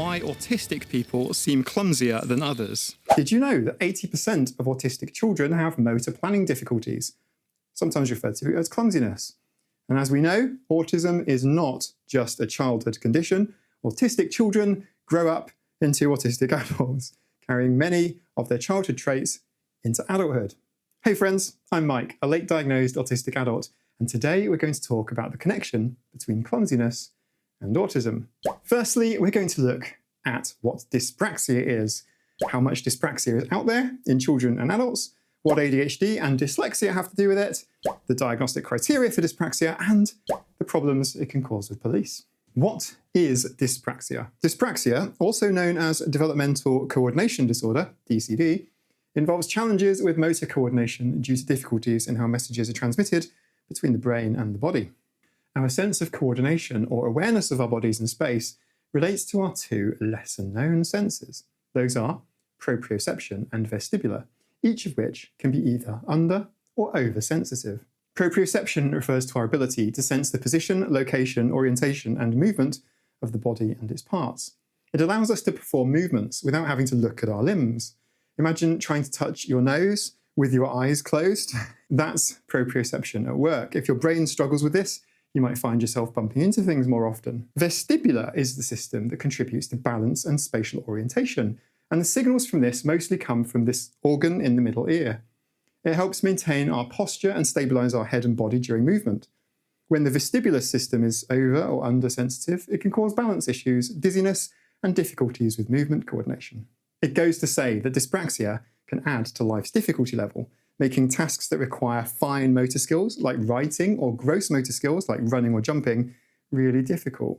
why autistic people seem clumsier than others. Did you know that 80% of autistic children have motor planning difficulties, sometimes referred to as clumsiness? And as we know, autism is not just a childhood condition. Autistic children grow up into autistic adults, carrying many of their childhood traits into adulthood. Hey friends, I'm Mike, a late diagnosed autistic adult, and today we're going to talk about the connection between clumsiness and autism. Firstly, we're going to look at what dyspraxia is, how much dyspraxia is out there in children and adults, what ADHD and dyslexia have to do with it, the diagnostic criteria for dyspraxia, and the problems it can cause with police. What is dyspraxia? Dyspraxia, also known as Developmental Coordination Disorder, DCD, involves challenges with motor coordination due to difficulties in how messages are transmitted between the brain and the body. Our sense of coordination or awareness of our bodies in space relates to our two lesser-known senses. Those are proprioception and vestibular, each of which can be either under or oversensitive. Proprioception refers to our ability to sense the position, location, orientation, and movement of the body and its parts. It allows us to perform movements without having to look at our limbs. Imagine trying to touch your nose with your eyes closed. That's proprioception at work. If your brain struggles with this, you might find yourself bumping into things more often. Vestibular is the system that contributes to balance and spatial orientation, and the signals from this mostly come from this organ in the middle ear. It helps maintain our posture and stabilize our head and body during movement. When the vestibular system is over or undersensitive, it can cause balance issues, dizziness, and difficulties with movement coordination. It goes to say that dyspraxia can add to life's difficulty level, making tasks that require fine motor skills like writing or gross motor skills like running or jumping really difficult.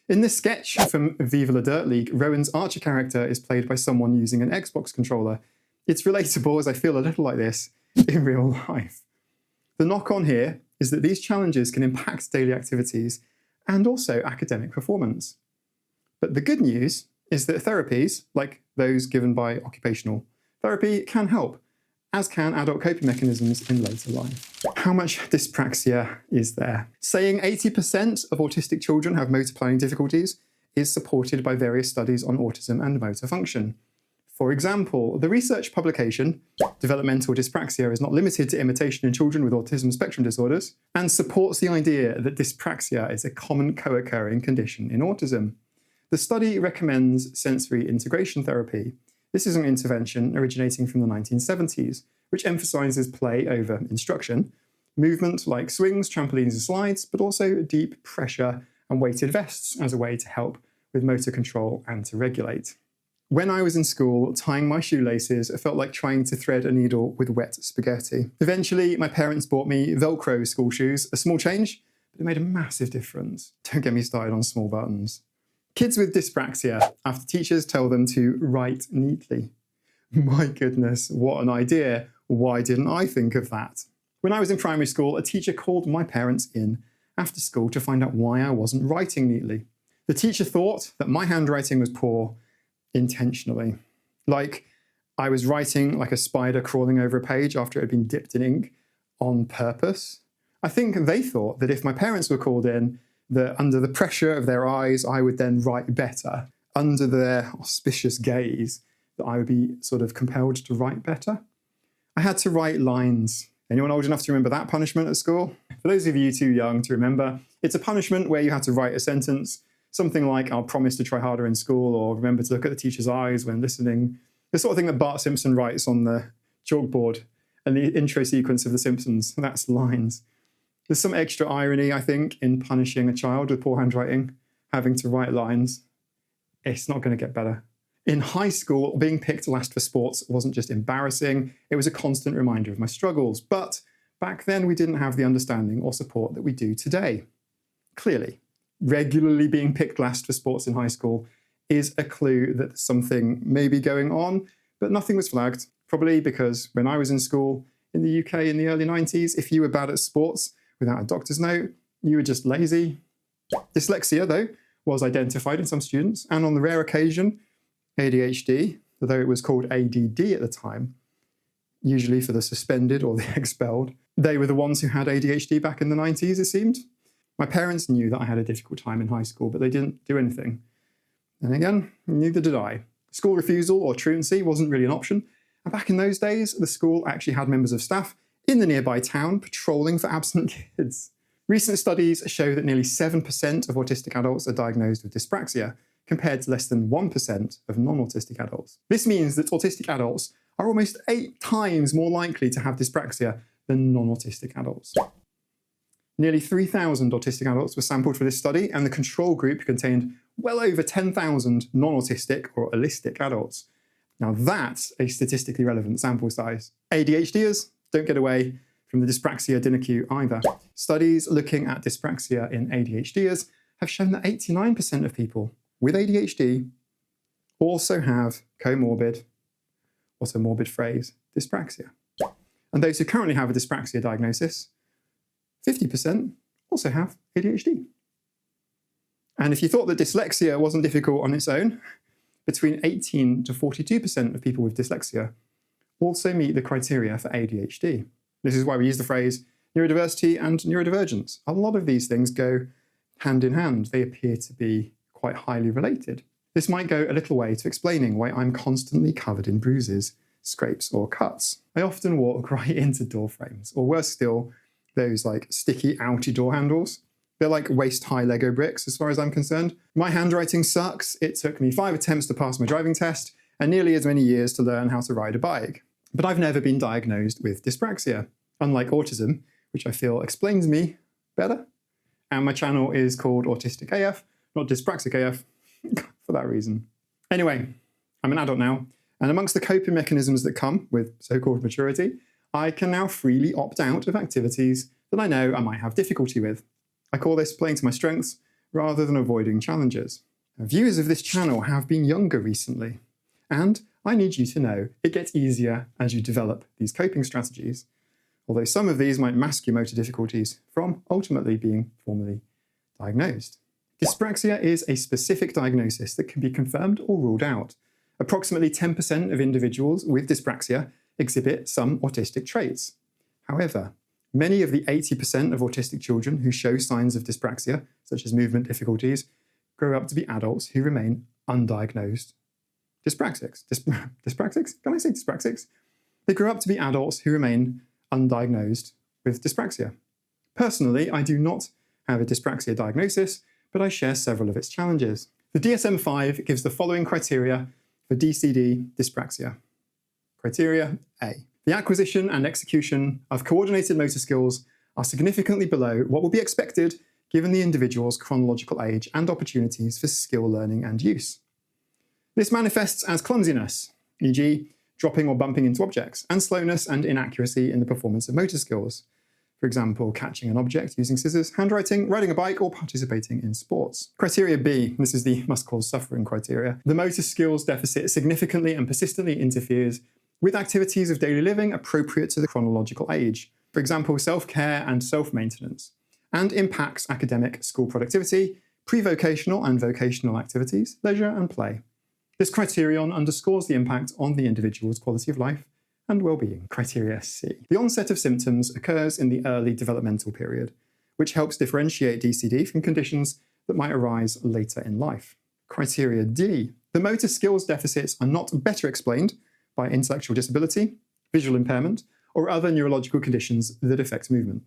In this sketch from Viva la Dirt League, Rowan's Archer character is played by someone using an Xbox controller. It's relatable as I feel a little like this in real life. The knock-on here is that these challenges can impact daily activities and also academic performance. But the good news is that therapies, like those given by occupational therapy, can help, as can adult coping mechanisms in later life. How much dyspraxia is there? Saying 80% of autistic children have motor planning difficulties is supported by various studies on autism and motor function. For example, the research publication, Developmental Dyspraxia is not limited to imitation in children with autism spectrum disorders, and supports the idea that dyspraxia is a common co-occurring condition in autism. The study recommends sensory integration therapy. This is an intervention originating from the 1970s, which emphasizes play over instruction, movement like swings, trampolines and slides, but also deep pressure and weighted vests as a way to help with motor control and to regulate. When I was in school, tying my shoelaces felt like trying to thread a needle with wet spaghetti. Eventually, my parents bought me Velcro school shoes, a small change, but it made a massive difference. Don't get me started on small buttons. Kids with dyspraxia, after teachers tell them to write neatly. My goodness, what an idea. Why didn't I think of that? When I was in primary school, a teacher called my parents in after school to find out why I wasn't writing neatly. The teacher thought that my handwriting was poor intentionally. Like I was writing like a spider crawling over a page after it had been dipped in ink on purpose. I think they thought that if my parents were called in, that under the pressure of their eyes, I would then write better. Under their auspicious gaze, that I would be sort of compelled to write better. I had to write lines. Anyone old enough to remember that punishment at school? For those of you too young to remember, it's a punishment where you had to write a sentence, something like, I'll promise to try harder in school, or remember to look at the teacher's eyes when listening. The sort of thing that Bart Simpson writes on the chalkboard and the intro sequence of The Simpsons. That's lines. There's some extra irony, I think, in punishing a child with poor handwriting, having to write lines. It's not going to get better. In high school, being picked last for sports wasn't just embarrassing, it was a constant reminder of my struggles. But back then, we didn't have the understanding or support that we do today. Clearly, regularly being picked last for sports in high school is a clue that something may be going on, but nothing was flagged, probably because when I was in school in the UK in the early 90s, if you were bad at sports, without a doctor's note, you were just lazy. Dyslexia, though, was identified in some students, and on the rare occasion, ADHD, although it was called ADD at the time, usually for the suspended or the expelled. They were the ones who had ADHD back in the 90s, it seemed. My parents knew that I had a difficult time in high school, but they didn't do anything. And again, neither did I. School refusal or truancy wasn't really an option, and back in those days, the school actually had members of staff in the nearby town patrolling for absent kids. Recent studies show that nearly 7% of autistic adults are diagnosed with dyspraxia, compared to less than 1% of non-autistic adults. This means that autistic adults are almost 8 times more likely to have dyspraxia than non-autistic adults. Nearly 3,000 autistic adults were sampled for this study, and the control group contained well over 10,000 non-autistic or allistic adults. Now that's a statistically relevant sample size. ADHDers don't get away from the dyspraxia dinner queue either. Studies looking at dyspraxia in ADHDers have shown that 89% of people with ADHD also have comorbid, what's a morbid phrase, dyspraxia. And those who currently have a dyspraxia diagnosis, 50% also have ADHD. And if you thought that dyslexia wasn't difficult on its own, between 18 to 42% of people with dyslexia also meet the criteria for ADHD. This is why we use the phrase neurodiversity and neurodivergence. A lot of these things go hand in hand. They appear to be quite highly related. This might go a little way to explaining why I'm constantly covered in bruises, scrapes or cuts. I often walk right into door frames, or worse still, those like sticky outy door handles. They're like waist-high Lego bricks as far as I'm concerned. My handwriting sucks. It took me 5 attempts to pass my driving test and nearly as many years to learn how to ride a bike. But I've never been diagnosed with dyspraxia, unlike autism, which I feel explains me better. And my channel is called Autistic AF, not Dyspraxic AF, for that reason. Anyway, I'm an adult now, and amongst the coping mechanisms that come with so-called maturity, I can now freely opt out of activities that I know I might have difficulty with. I call this playing to my strengths rather than avoiding challenges. Viewers of this channel have been younger recently, and I need you to know it gets easier as you develop these coping strategies, although some of these might mask your motor difficulties from ultimately being formally diagnosed. Dyspraxia is a specific diagnosis that can be confirmed or ruled out. Approximately 10% of individuals with dyspraxia exhibit some autistic traits. However, many of the 80% of autistic children who show signs of dyspraxia, such as movement difficulties, grow up to be adults who remain undiagnosed dyspraxics. Dyspraxics? Can I say dyspraxics? They grow up to be adults who remain undiagnosed with dyspraxia. Personally, I do not have a dyspraxia diagnosis, but I share several of its challenges. The DSM-5 gives the following criteria for DCD dyspraxia. Criteria A. The acquisition and execution of coordinated motor skills are significantly below what would be expected given the individual's chronological age and opportunities for skill learning and use. This manifests as clumsiness, e.g. dropping or bumping into objects, and slowness and inaccuracy in the performance of motor skills. For example, catching an object using scissors, handwriting, riding a bike, or participating in sports. Criteria B, this is the must cause suffering criteria. The motor skills deficit significantly and persistently interferes with activities of daily living appropriate to the chronological age. For example, self-care and self-maintenance, and impacts academic school productivity, pre-vocational and vocational activities, leisure and play. This criterion underscores the impact on the individual's quality of life and well-being. Criteria C. The onset of symptoms occurs in the early developmental period, which helps differentiate DCD from conditions that might arise later in life. Criteria D. The motor skills deficits are not better explained by intellectual disability, visual impairment, or other neurological conditions that affect movement.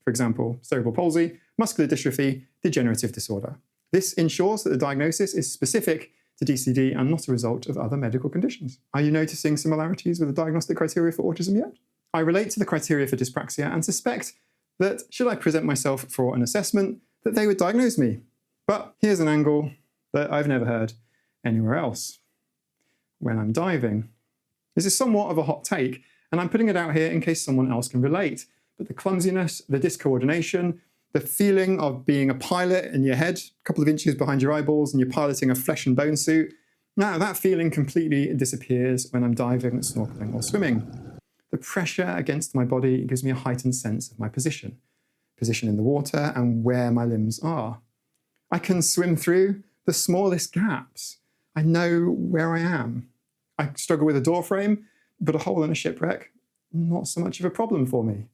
For example, cerebral palsy, muscular dystrophy, degenerative disorder. This ensures that the diagnosis is specific to DCD and not a result of other medical conditions. Are you noticing similarities with the diagnostic criteria for autism yet? I relate to the criteria for dyspraxia and suspect that should I present myself for an assessment, that they would diagnose me. But here's an angle that I've never heard anywhere else. When I'm diving. This is somewhat of a hot take, and I'm putting it out here in case someone else can relate. But the clumsiness, the discoordination, the feeling of being a pilot in your head, a couple of inches behind your eyeballs, and you're piloting a flesh and bone suit, now that feeling completely disappears when I'm diving, snorkeling, or swimming. The pressure against my body gives me a heightened sense of my position in the water, and where my limbs are. I can swim through the smallest gaps. I know where I am. I struggle with a door frame, but a hole in a shipwreck, not so much of a problem for me.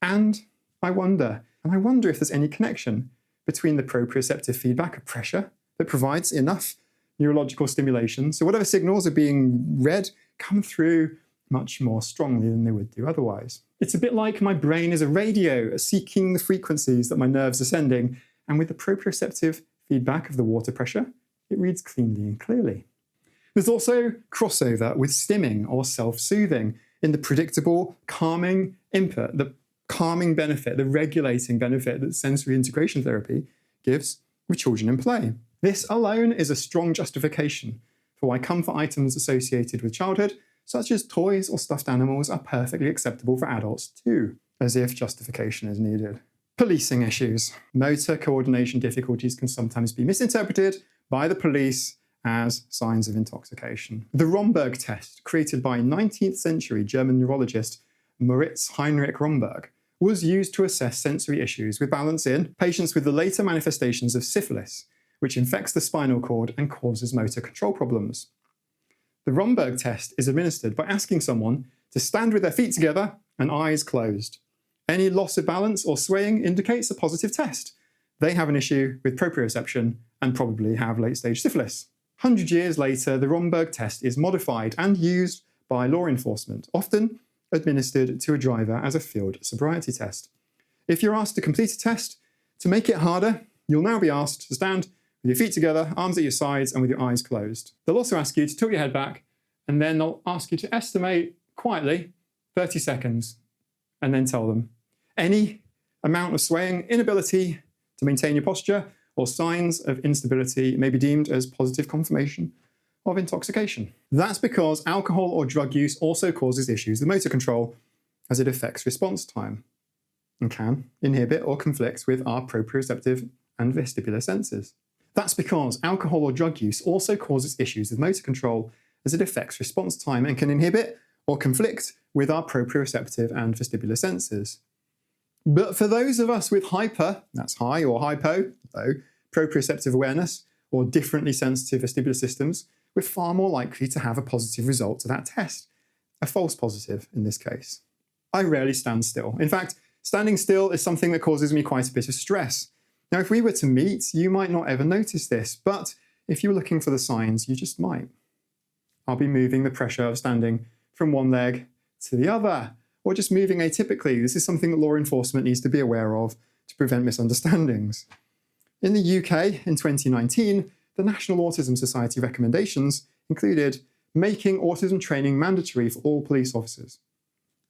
And I wonder if there's any connection between the proprioceptive feedback of pressure that provides enough neurological stimulation. So whatever signals are being read come through much more strongly than they would do otherwise. It's a bit like my brain is a radio seeking the frequencies that my nerves are sending, and with the proprioceptive feedback of the water pressure, it reads cleanly and clearly. There's also crossover with stimming or self-soothing in the predictable, calming input, the calming benefit, the regulating benefit that sensory integration therapy gives with children in play. This alone is a strong justification for why comfort items associated with childhood, such as toys or stuffed animals, are perfectly acceptable for adults too, as if justification is needed. Policing issues. Motor coordination difficulties can sometimes be misinterpreted by the police as signs of intoxication. The Romberg test, created by 19th century German neurologist Moritz Heinrich Romberg, was used to assess sensory issues with balance in patients with the later manifestations of syphilis, which infects the spinal cord and causes motor control problems. The Romberg test is administered by asking someone to stand with their feet together and eyes closed. Any loss of balance or swaying indicates a positive test. They have an issue with proprioception and probably have late-stage syphilis. 100 years later, the Romberg test is modified and used by law enforcement, often administered to a driver as a field sobriety test. If you're asked to complete a test, to make it harder, you'll now be asked to stand with your feet together, arms at your sides, and with your eyes closed. They'll also ask you to tilt your head back, and then they'll ask you to estimate quietly 30 seconds, and then tell them any amount of swaying, inability to maintain your posture, or signs of instability may be deemed as positive confirmation of intoxication. That's because alcohol or drug use also causes issues with motor control, as it affects response time and can inhibit or conflict with our proprioceptive and vestibular senses. That's because alcohol or drug use also causes issues with motor control, as it affects response time and can inhibit or conflict with our proprioceptive and vestibular senses. But for those of us with hyper, that's high or hypo, though, proprioceptive awareness, or differently sensitive vestibular systems, we're far more likely to have a positive result to that test. A false positive in this case. I rarely stand still. In fact, standing still is something that causes me quite a bit of stress. Now, if we were to meet, you might not ever notice this, but if you were looking for the signs, you just might. I'll be moving the pressure of standing from one leg to the other, or just moving atypically. This is something that law enforcement needs to be aware of to prevent misunderstandings. In the UK, in 2019, the National Autism Society recommendations included making autism training mandatory for all police officers,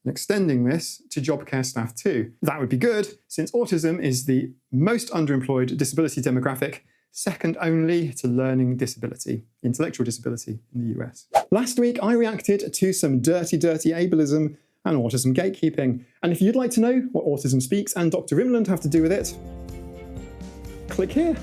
and extending this to job care staff too. That would be good, since autism is the most underemployed disability demographic, second only to learning disability, intellectual disability in the US. Last week, I reacted to some dirty ableism and autism gatekeeping. And if you'd like to know what Autism Speaks and Dr. Imland have to do with it, click here.